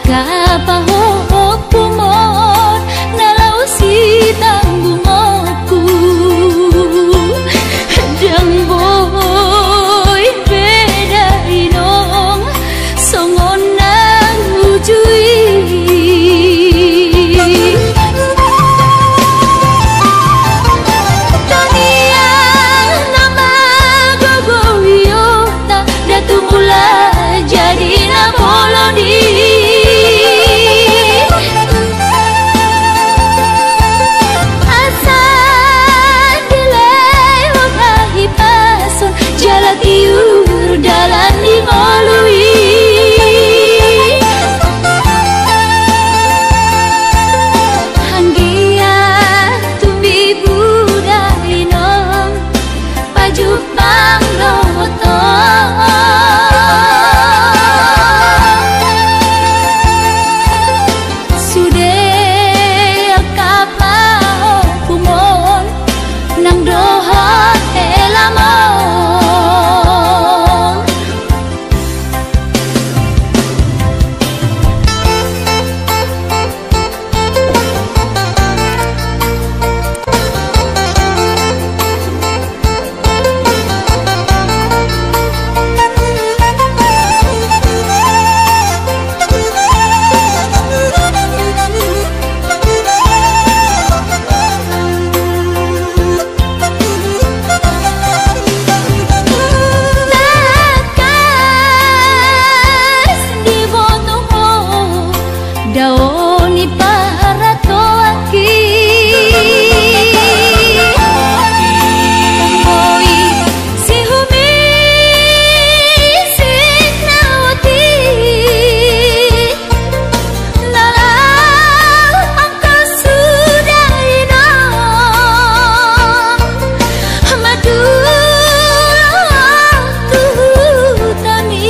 kapahok-kumon nalaw si tanggungokku Dang boy beda inong songon nang ujui Tanian nama gogoyo tak datungula jadi namolodi Iur dalan dimolui Hanggia tumbi budai nom Pajuk bang Sudah kapau kumon nang dohot elamon Daoni para toaki Oi si humi si nawati Nalau angka sudah inong Madu tami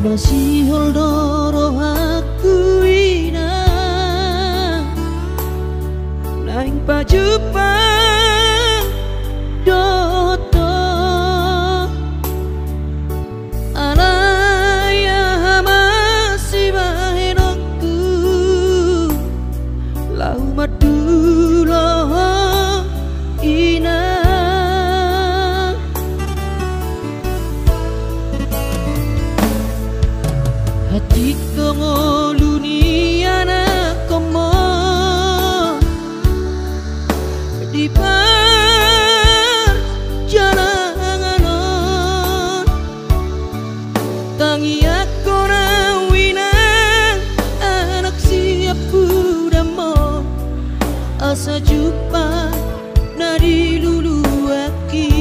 Masih holdoro aku ina naing pajupang doto alaya masih bahenokku lau madulo ina hati kengoluniana komo di perjalanan tangi aku rawina anak siap budamo asa jumpa nadi lulu aki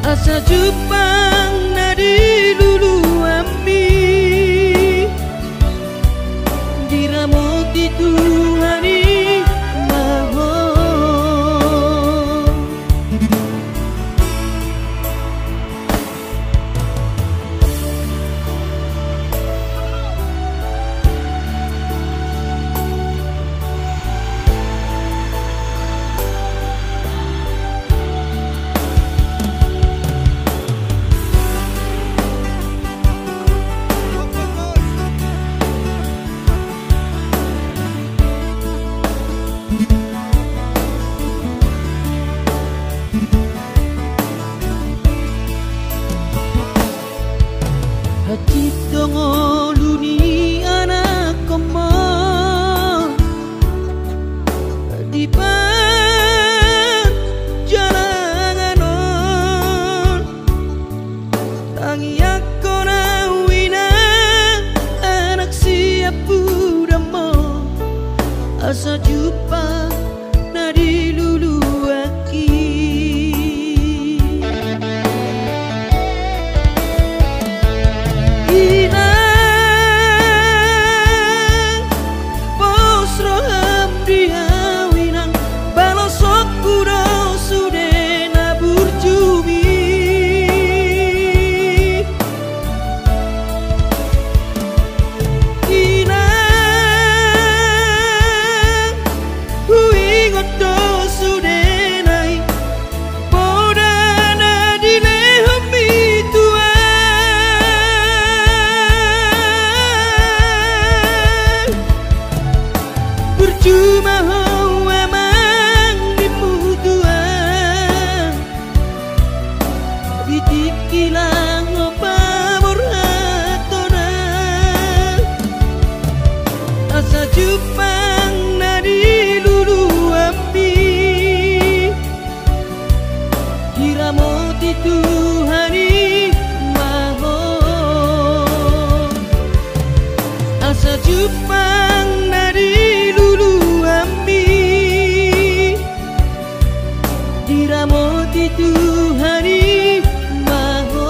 asa Jepang nadi lulu ami diramoti Tuhani maho hati tongo luni anak koma di pan jalanganon tangi ako na wina anak siap udamo asa Jepang na dilulu aki percuma ho emang dimutuan ditikilang opa murhatona asa Jepang nadi lulu ambi diramoti Tuhani maho asa Jepang nadi diramoti Tuhani maho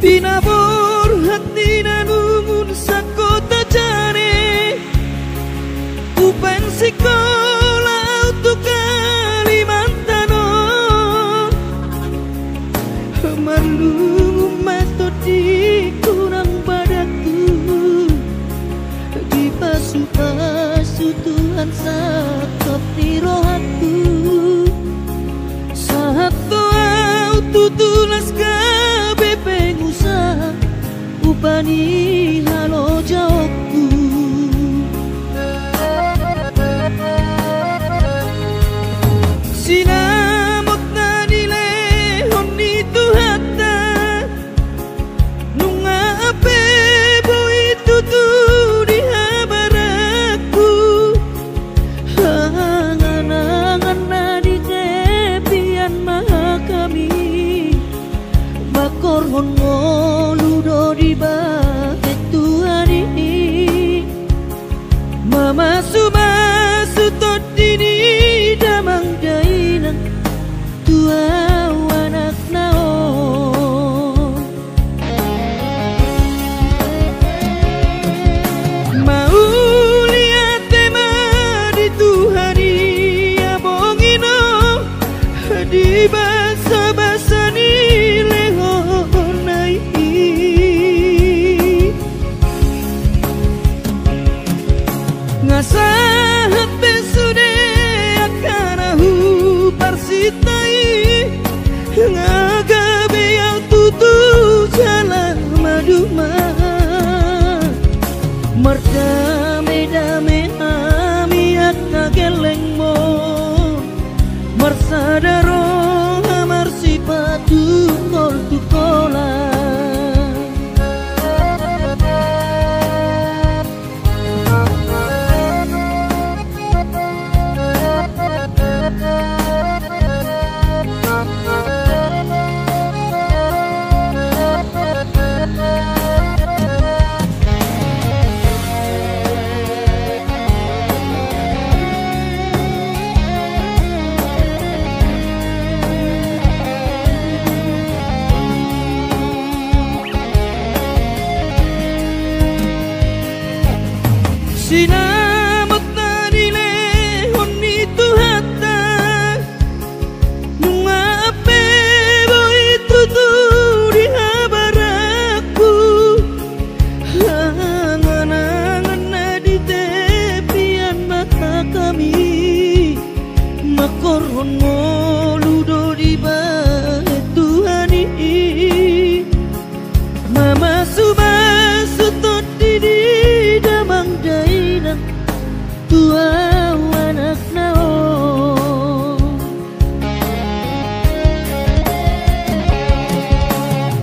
pinabur hati nanungun sakota jane upan sekolah untuk Kalimantanon manungu matodi kurang padaku di pasu-pasu Tuhan sakop di rohaku saat doa tutulas pengusaha upani halo jawabku sinamot na nilehon itu hata nunga ape boy tutu di habaraku hangan-hangan na di tepian maha kami korhon ngoludo di baket Tuhani mama sumasu todini damang dainan tua anak naon mau lihat tema di Tuhani abongino di basa-basa nilai ngasa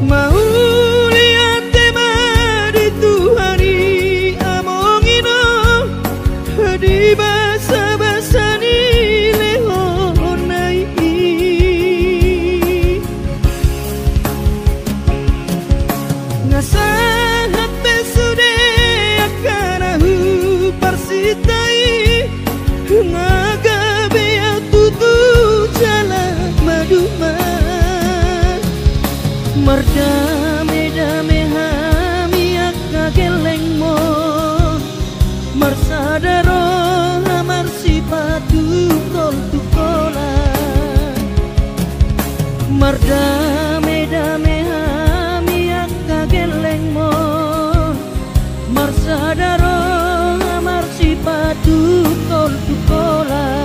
Mau lihat tema di Tuhani amongino di basa-basa ni lehonai ngasahat besude akanahu parsitai ngagabe tutu jalan maduma merdame-dame hami akageleng mo marsadaro amar sipatu tol tukola merdame-dame hami akageleng mo marsadaro amar sipatu tol tukola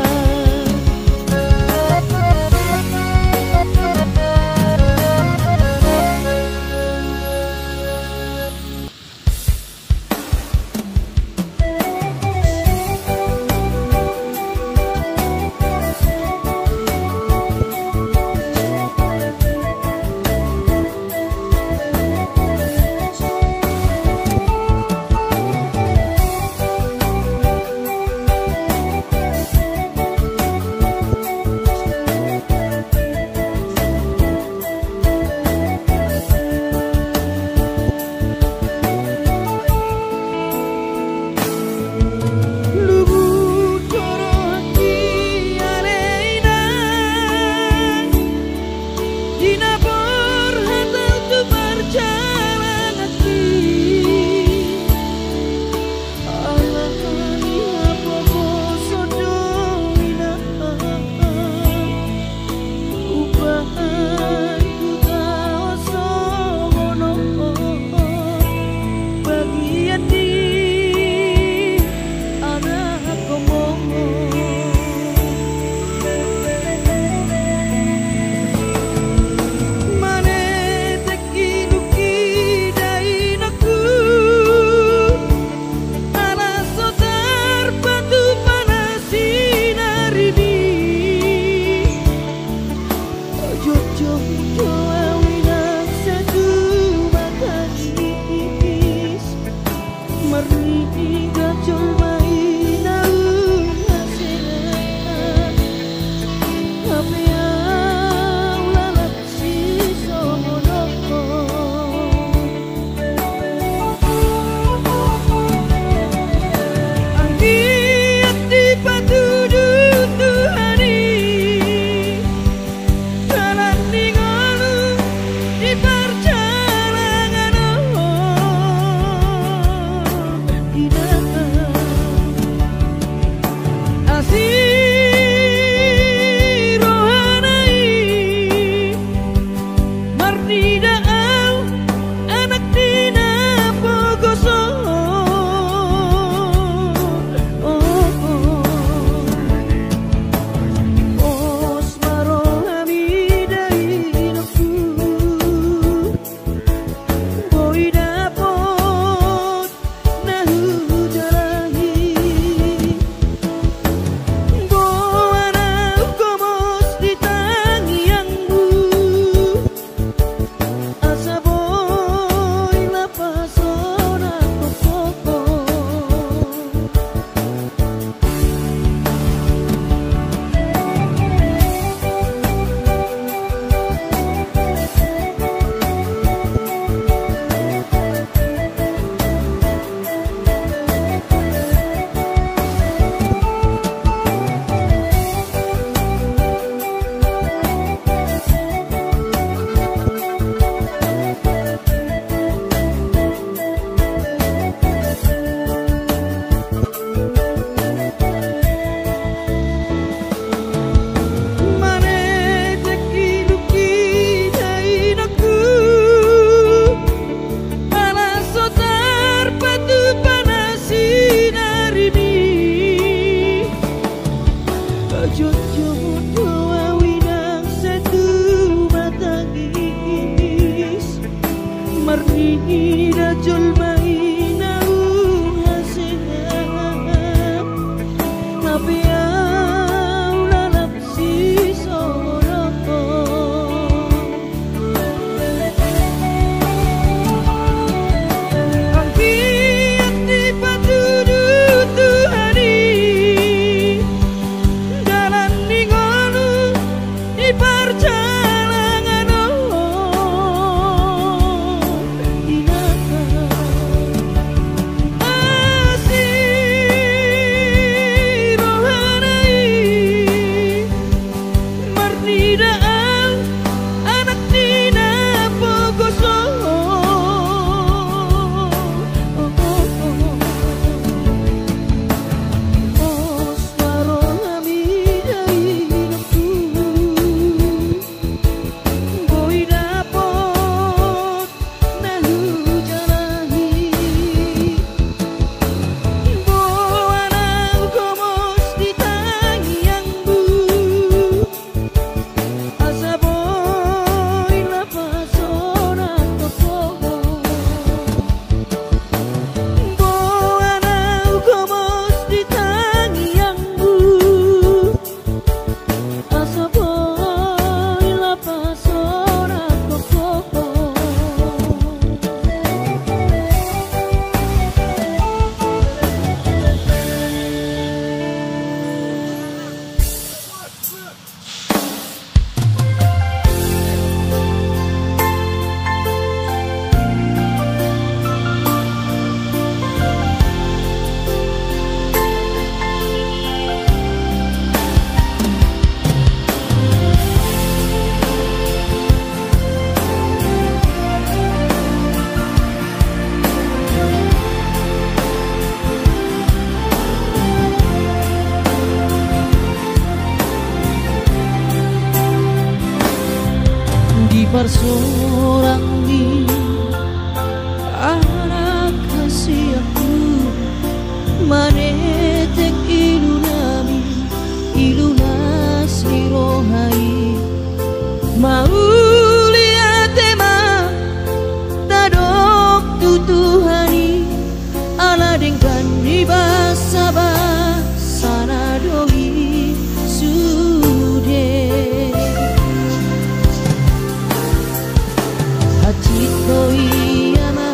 Itoiyama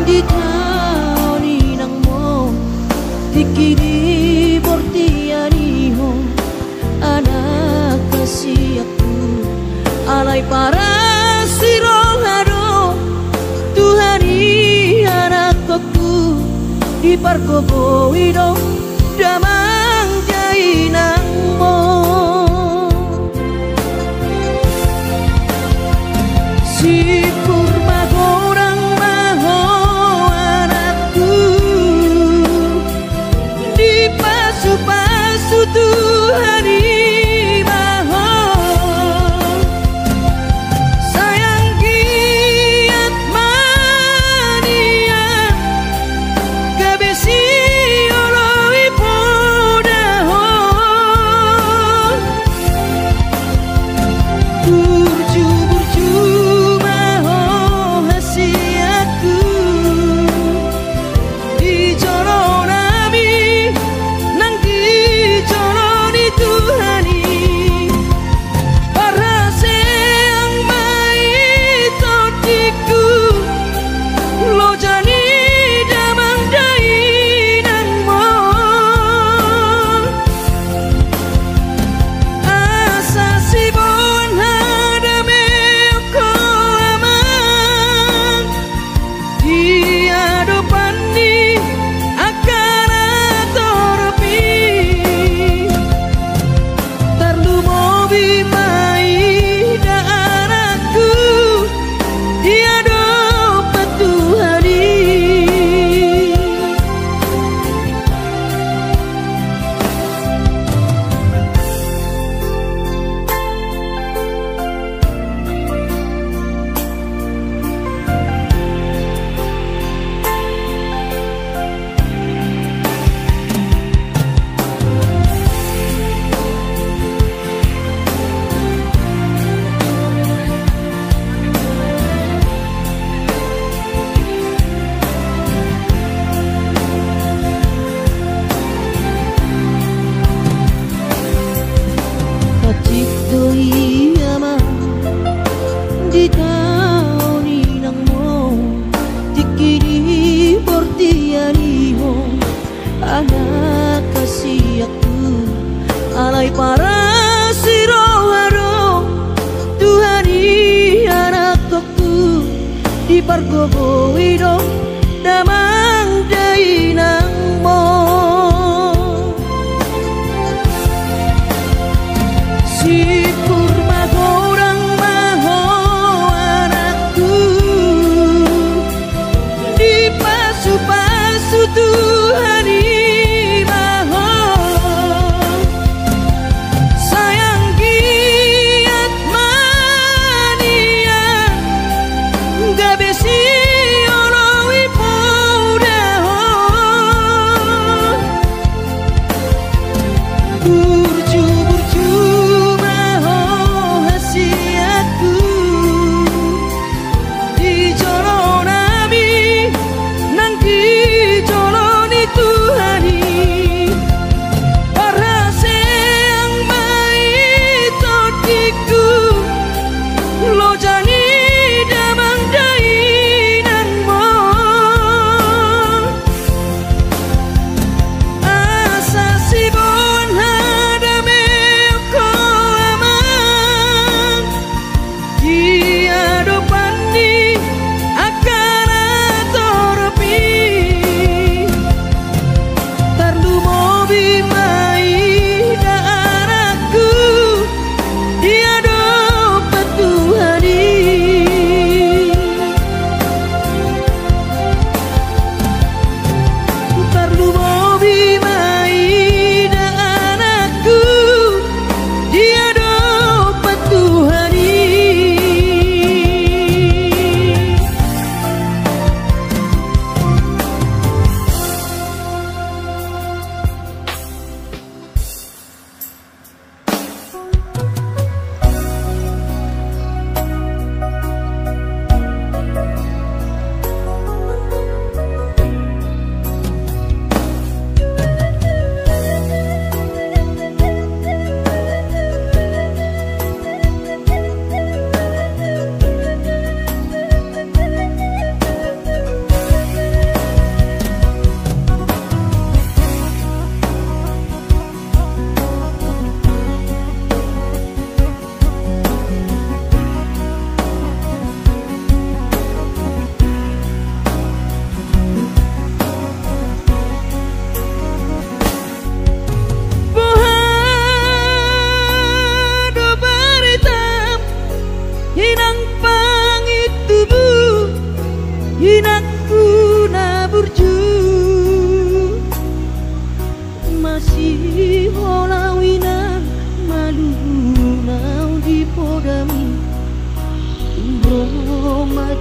di taoni nang mo dikiri bortianiho anak kasih aku alay para sirongado Tuhani anak aku di pargobo idong damang jai nang mo si kurma gorang maho anakku di pasu-pasu Tuhani maho sayang giat mania gabesi oloi podahon burju-burju maho hasiatku di joro nami nang di joro ni Tuhani para seang mai totiku lo jani damang dai nang mo asa si bon hadame ko amang dia depan ni akan atorpi terlu mobi mai da anakku dia dapat Tuhani Itoiyama di taoni nang mo dikiri bortianiho anak kasih aku alay para siroharo Tuhani anak aku di pargobo idong damang dai nang mo si kurma gorang maho anakku di pasu-pasu Tuhani maho sayang giat mania gabesi oloi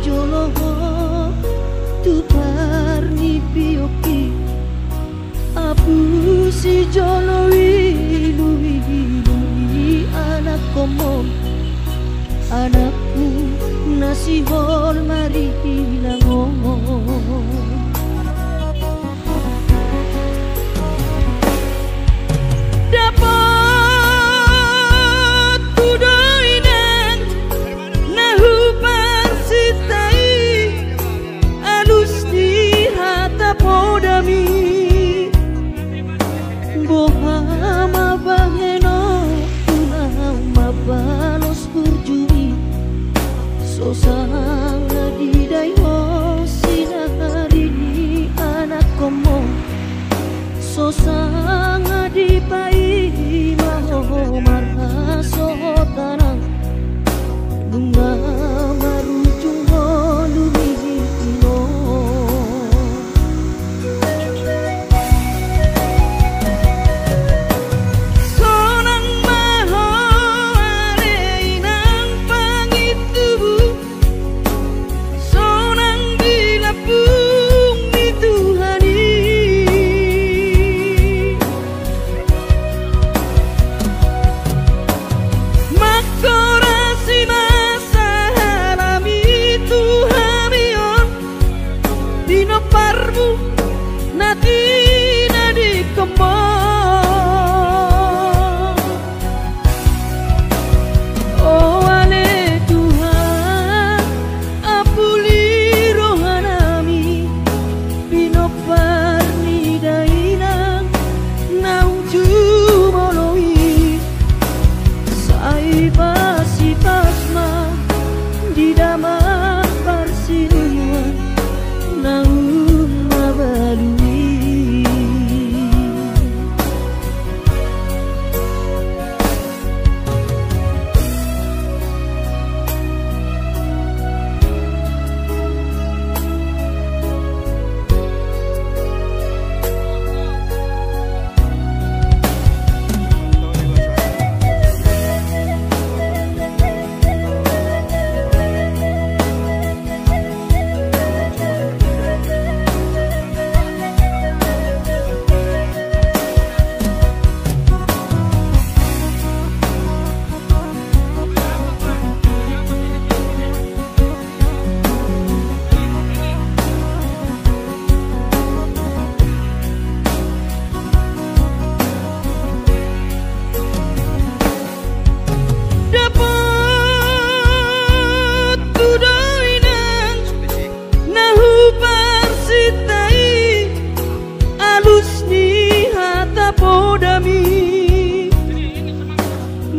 jolo tu parni pioki apu si jolo wilu anak komom anakku nasi hol mari hilang Sosanga di dayo sinari ni anak komo Sosanga di pai maho marhaso tanang Bunga marujung holumi ino Sonang maho aleinang pangitubu Sonang dilapung di Tuhani Makorasi masa halami Tuhamion Dino parmu natina di kembang Oh ale Tuhan apuli rohanami Bino parni dainang nauju moloi Saibasi pasma di daman parsinuan naum mabalui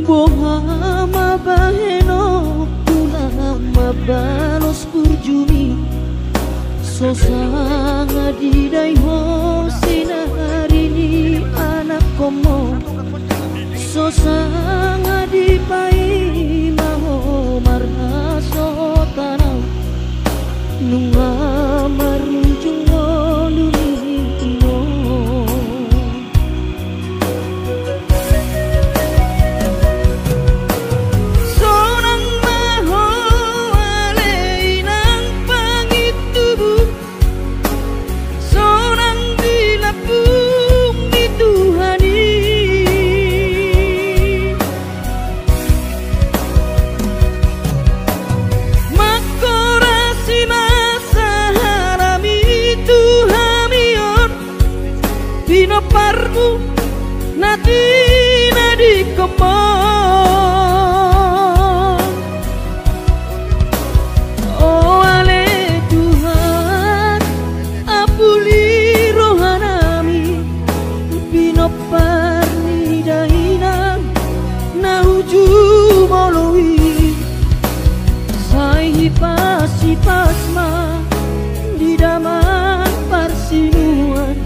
Bohama baheno tulama balos purjumi Sosanga di dayo sinari ni anak komo Sosanga di pai maho marhaso tanau Nunga marunjung molumi ino Sonang maho aleinang pangitubu Sonang dilapung di Tuhani Makorasi masa harami Tuhamion Bino parmu natina di kembang Oh ale Tuhan apuli rohanami Bino parni dainang nauju moloi Saibasi pasma di daman parsinuan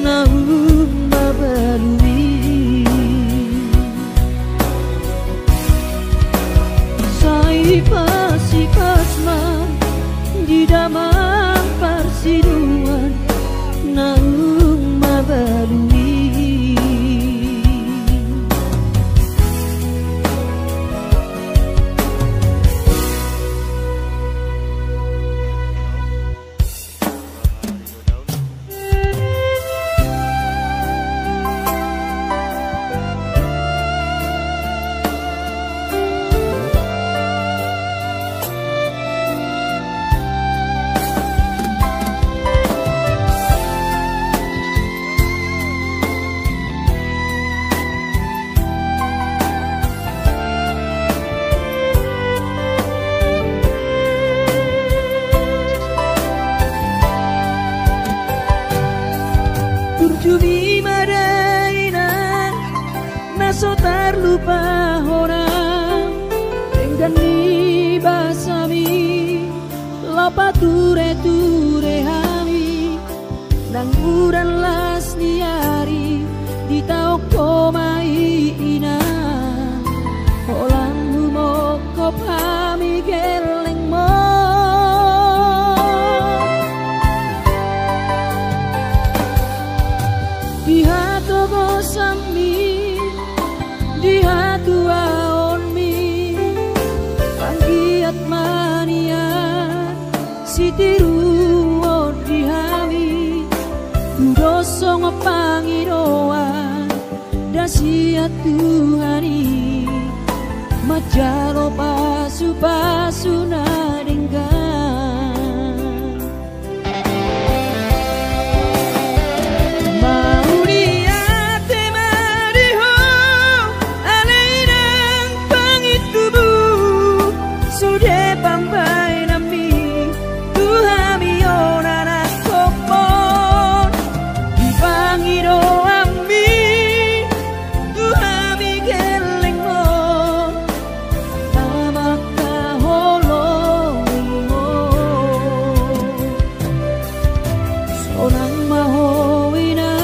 naum mabalui pahona dengan ni basami lopa ture hami nang uran las niari di tau komai ina olang mo ko pami geleng mo di hatu gosami di hatu aonmi panggiat mania sitiru di hami dosong pangiroan dasia Tuhani majalo pasu nadenggan mau niate mariho alainang pangitubu sudah pambai nami Tuhami onana kopon dipangiro ami Tuhami geleng mo tamaka holoi mo sonang mahowina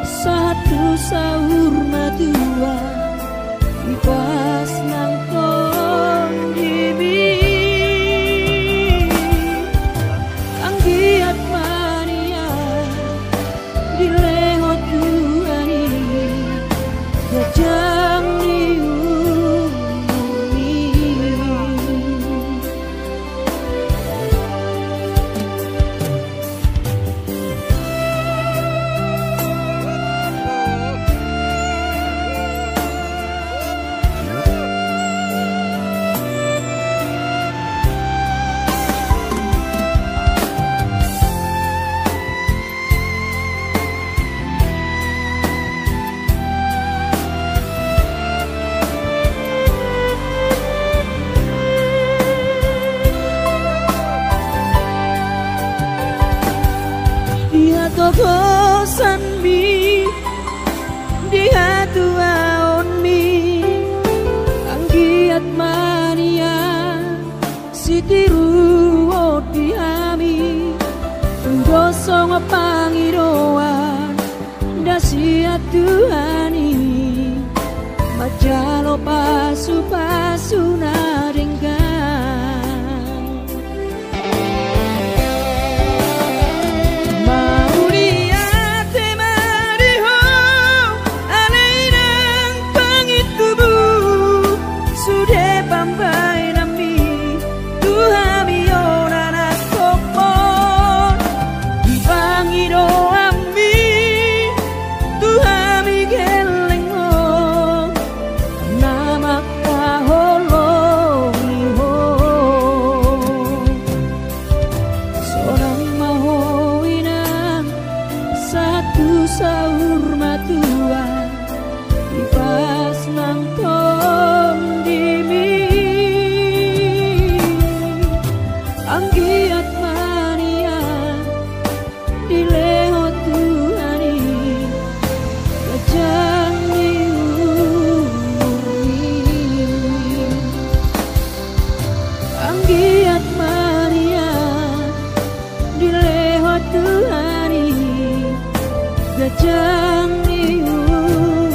satu sahur matua ipas nang kondimi anggiat mania dileho Tuhani gajang diumumi dia togosan mi dia tuaon mi anggiat mania sitiru di hami gosong pangiroan dasia Tuhani majalo pasu nadenggan sahur matua ipas nang kondimi anggiat mania dileho Tuhani gajang diumumi anggiat mania dileho Tuhani gajang diumumi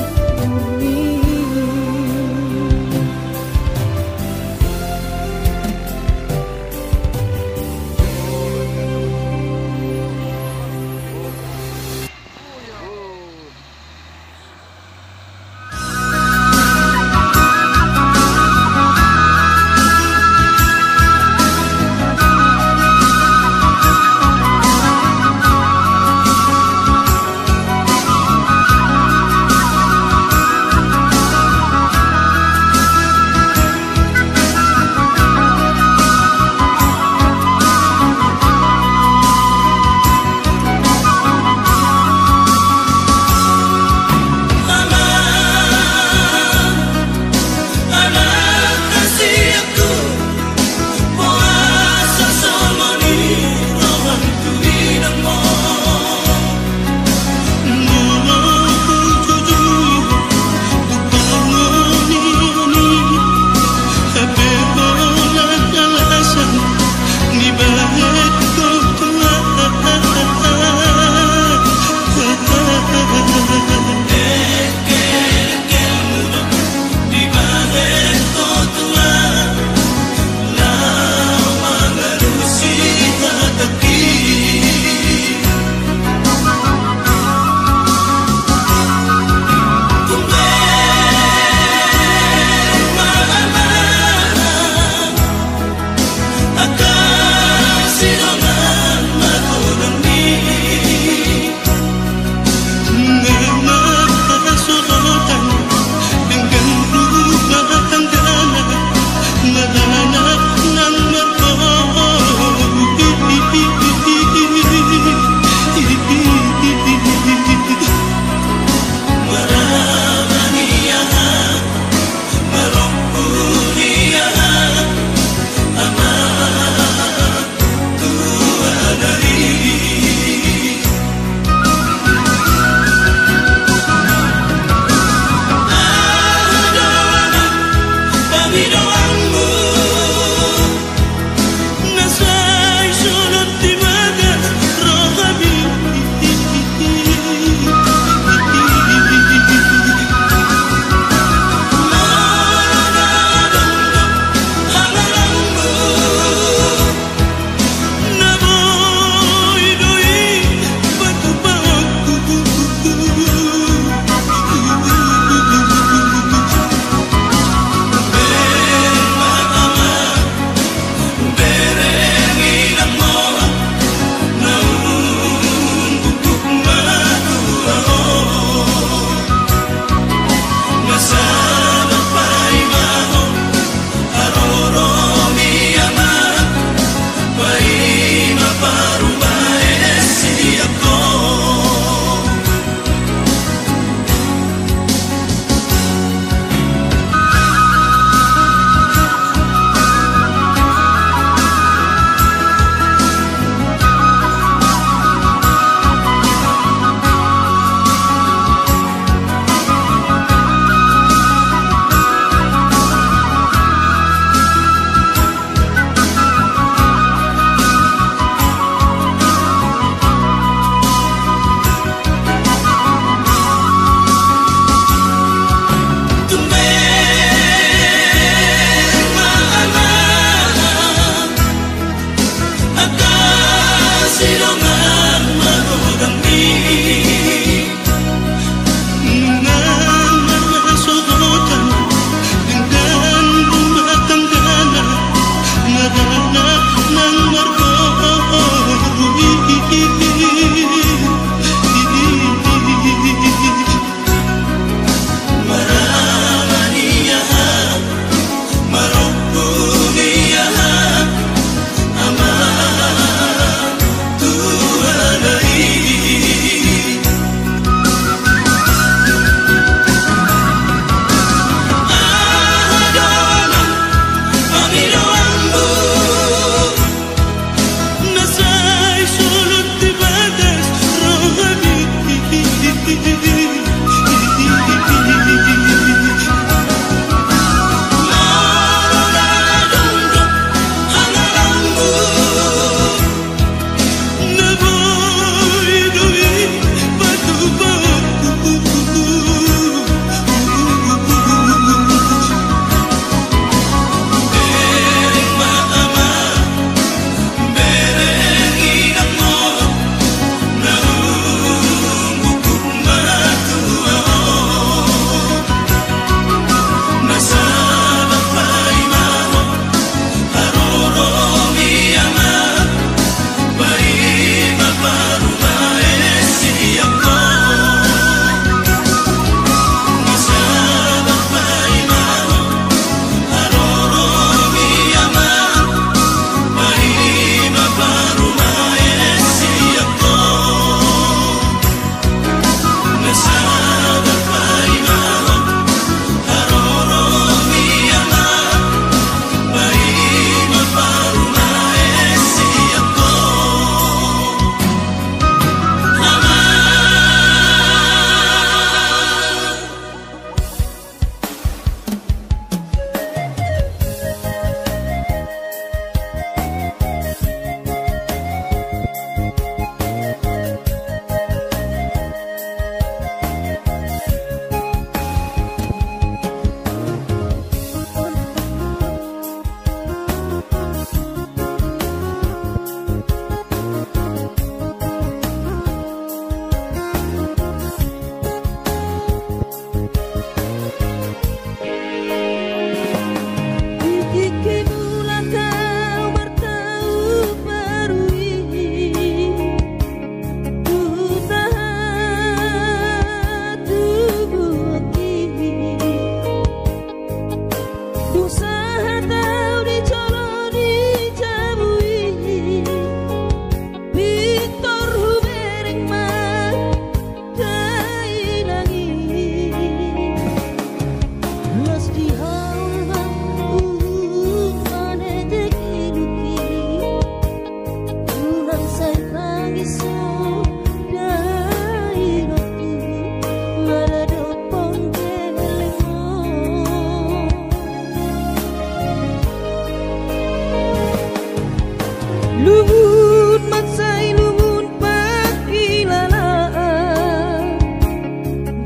Luhut matsai luhut pakilalaan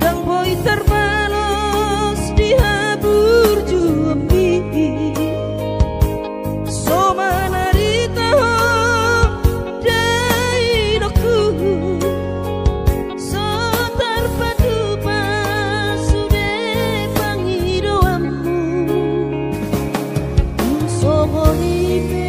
dang boy terbalos dihabur jumbi somana ritaho dai doku so terpadu pasude pangidoammu somonipe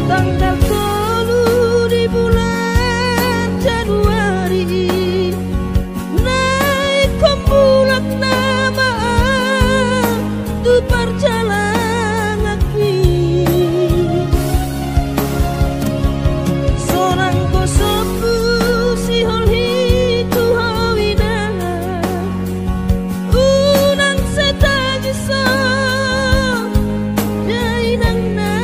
tanggal 10 di bulan Januari naik kumpulan nama tu perjalanan seorang kosoku si holhi tu hawina unang setagi so dainang na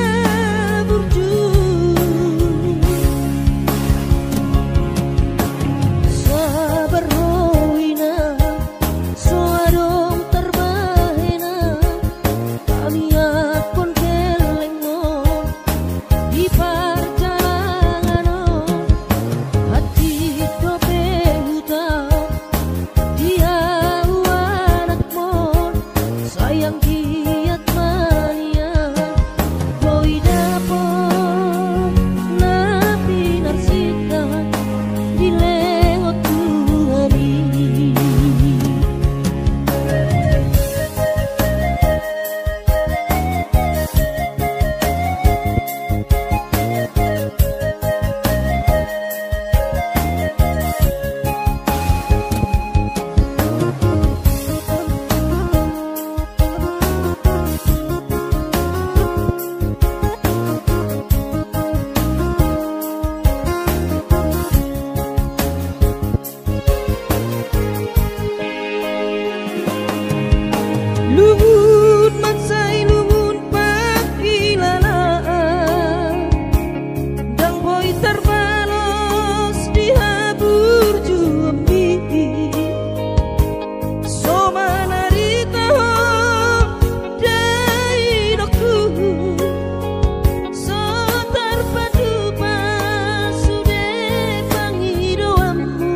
luhut matsai luhut pakilalaan dang boy terbalos dihabur jumbi somana ritaho dai doku so terpadu pasude pangidoammu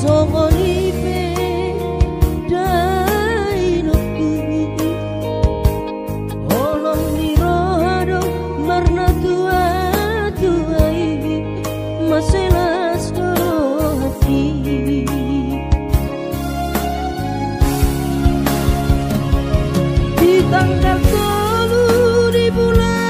somonipe maselas doro hati di tanggal 10 di bulan